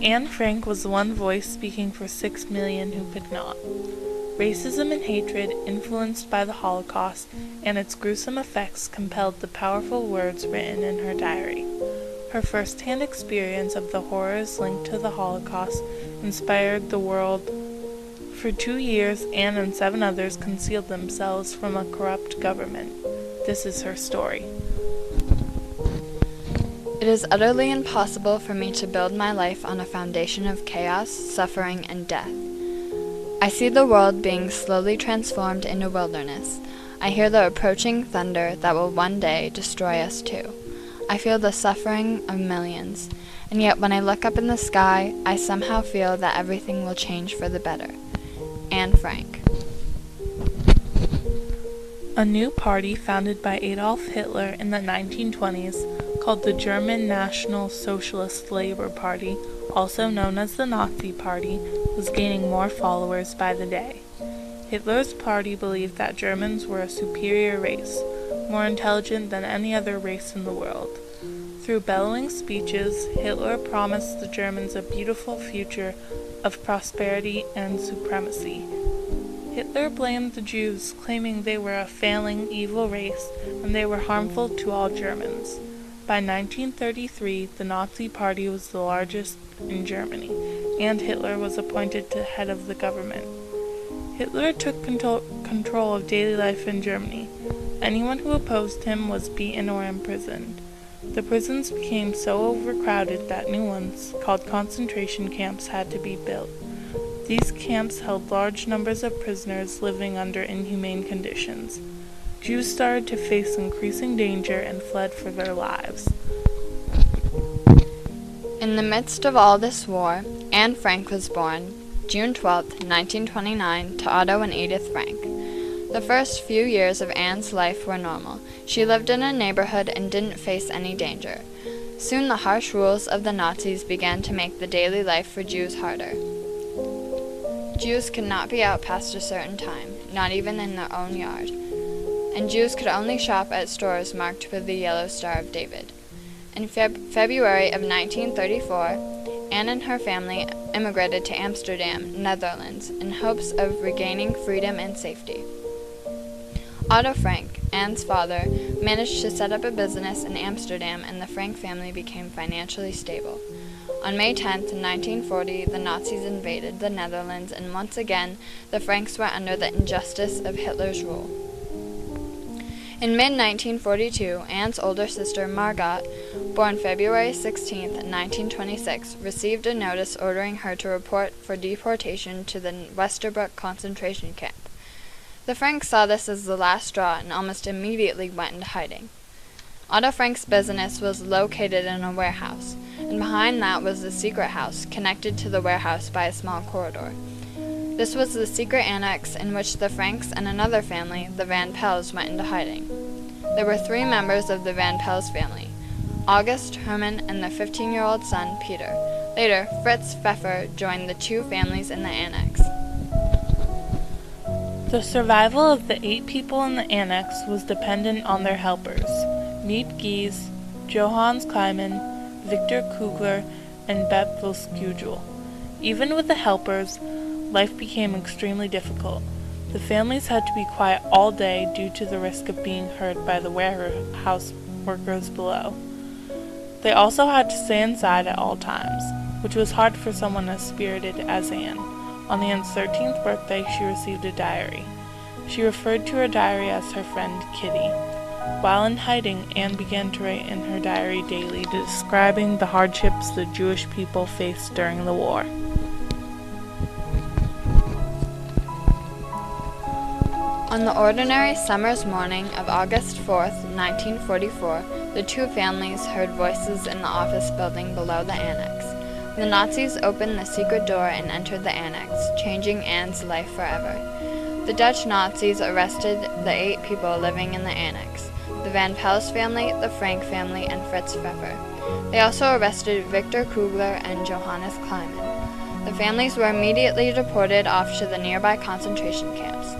Anne Frank was the one voice speaking for 6 million who could not. Racism and hatred, influenced by the Holocaust and its gruesome effects, compelled the powerful words written in her diary. Her first-hand experience of the horrors linked to the Holocaust inspired the world. For 2 years, Anne and 7 others concealed themselves from a corrupt government. This is her story. It is utterly impossible for me to build my life on a foundation of chaos, suffering, and death. I see the world being slowly transformed into wilderness. I hear the approaching thunder that will one day destroy us too. I feel the suffering of millions, and yet when I look up in the sky, I somehow feel that everything will change for the better. Anne Frank. A new party founded by Adolf Hitler in the 1920s, called the German National Socialist Labour Party, also known as the Nazi Party, was gaining more followers by the day. Hitler's party believed that Germans were a superior race, more intelligent than any other race in the world. Through bellowing speeches, Hitler promised the Germans a beautiful future of prosperity and supremacy. Hitler blamed the Jews, claiming they were a failing, evil race and they were harmful to all Germans. By 1933, the Nazi Party was the largest in Germany, and Hitler was appointed to head of the government. Hitler took control of daily life in Germany. Anyone who opposed him was beaten or imprisoned. The prisons became so overcrowded that new ones, called concentration camps, had to be built. These camps held large numbers of prisoners living under inhumane conditions. Jews started to face increasing danger and fled for their lives. In the midst of all this war, Anne Frank was born, June 12, 1929, to Otto and Edith Frank. The first few years of Anne's life were normal. She lived in a neighborhood and didn't face any danger. Soon the harsh rules of the Nazis began to make the daily life for Jews harder. Jews could not be out past a certain time, not even in their own yard. And Jews could only shop at stores marked with the yellow Star of David. In February of 1934, Anne and her family immigrated to Amsterdam, Netherlands, in hopes of regaining freedom and safety. Otto Frank, Anne's father, managed to set up a business in Amsterdam, and the Frank family became financially stable. On May 10, 1940, the Nazis invaded the Netherlands, and once again, the Franks were under the injustice of Hitler's rule. In mid-1942, Anne's older sister, Margot, born February 16, 1926, received a notice ordering her to report for deportation to the Westerbork concentration camp. The Franks saw this as the last straw and almost immediately went into hiding. Otto Frank's business was located in a warehouse, and behind that was a secret house connected to the warehouse by a small corridor. This was the secret annex in which the Franks and another family, the Van Pels, went into hiding. There were 3 members of the Van Pels family: August, Herman, and the 15-year-old son, Peter. Later, Fritz Pfeffer joined the 2 families in the annex. The survival of the 8 people in the annex was dependent on their helpers: Miep Gies, Johannes Kleiman, Victor Kugler, and Bep Vilskugel. Even with the helpers, life became extremely difficult. The families had to be quiet all day due to the risk of being heard by the warehouse workers below. They also had to stay inside at all times, which was hard for someone as spirited as Anne. On Anne's 13th birthday, she received a diary. She referred to her diary as her friend Kitty. While in hiding, Anne began to write in her diary daily, describing the hardships the Jewish people faced during the war. On the ordinary summer's morning of August 4th, 1944, the 2 families heard voices in the office building below the annex. The Nazis opened the secret door and entered the annex, changing Anne's life forever. The Dutch Nazis arrested the 8 people living in the annex: the Van Pels family, the Frank family, and Fritz Pfeffer. They also arrested Victor Kugler and Johannes Kleiman. The families were immediately deported off to the nearby concentration camps.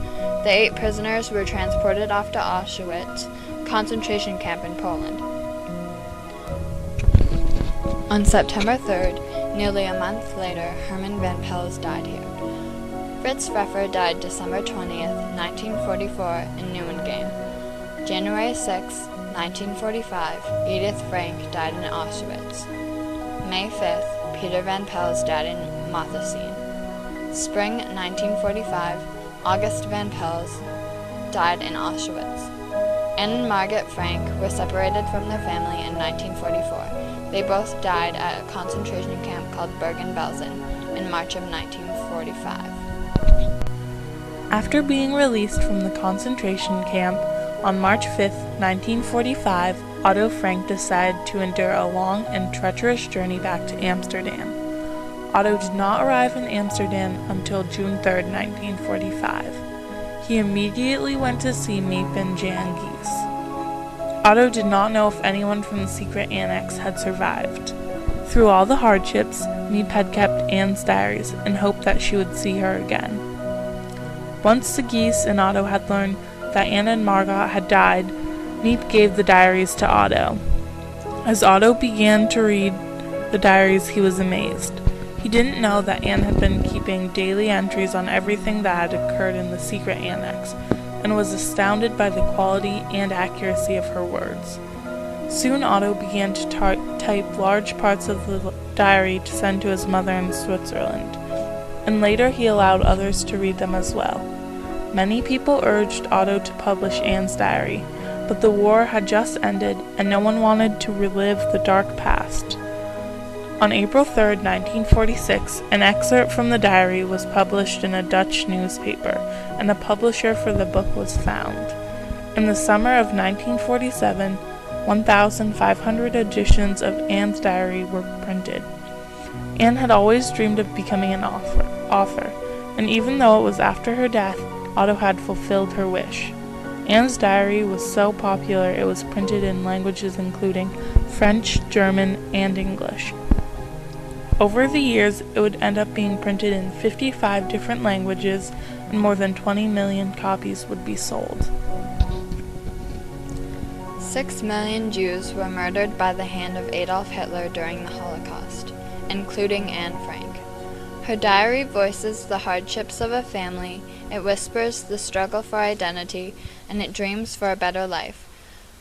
The 8 prisoners were transported off to Auschwitz concentration camp in Poland. On September 3, Nearly a month later, Herman Van Pels died here. Fritz Pfeffer died December 20th, 1944 in Neuengamme. January 6, 1945, Edith Frank died in Auschwitz. May 5th, Peter Van Pels died in Mothacine. Spring 1945, August Van Pels died in Auschwitz. Anne and Margaret Frank were separated from their family in 1944. They both died at a concentration camp called Bergen-Belsen in March of 1945. After being released from the concentration camp on March 5, 1945, Otto Frank decided to endure a long and treacherous journey back to Amsterdam. Otto did not arrive in Amsterdam until June 3, 1945. He immediately went to see Miep and Jan Gies. Otto did not know if anyone from the secret annex had survived. Through all the hardships, Miep had kept Anne's diaries and hoped that she would see her again. Once the Gies and Otto had learned that Anne and Margot had died, Miep gave the diaries to Otto. As Otto began to read the diaries, he was amazed. He didn't know that Anne had been keeping daily entries on everything that had occurred in the secret annex, and was astounded by the quality and accuracy of her words. Soon Otto began to type large parts of the diary to send to his mother in Switzerland, and later he allowed others to read them as well. Many people urged Otto to publish Anne's diary, but the war had just ended and no one wanted to relive the dark past. On April 3, 1946, an excerpt from the diary was published in a Dutch newspaper, and a publisher for the book was found. In the summer of 1947, 1,500 editions of Anne's diary were printed. Anne had always dreamed of becoming an author, and even though it was after her death, Otto had fulfilled her wish. Anne's diary was so popular it was printed in languages including French, German, and English. Over the years, it would end up being printed in 55 different languages, and more than 20 million copies would be sold. 6 million Jews were murdered by the hand of Adolf Hitler during the Holocaust, including Anne Frank. Her diary voices the hardships of a family, it whispers the struggle for identity, and it dreams for a better life.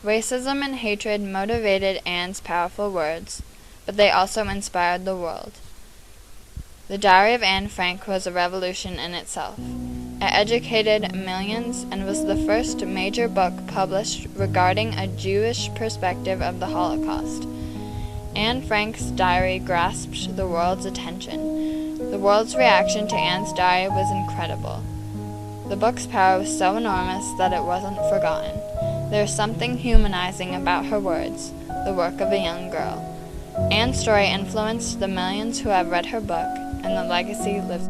Racism and hatred motivated Anne's powerful words, but they also inspired the world. The Diary of Anne Frank was a revolution in itself. It educated millions and was the first major book published regarding a Jewish perspective of the Holocaust. Anne Frank's diary grasped the world's attention. The world's reaction to Anne's diary was incredible. The book's power was so enormous that it wasn't forgotten. There's something humanizing about her words, the work of a young girl. Anne's story influenced the millions who have read her book, and the legacy lives.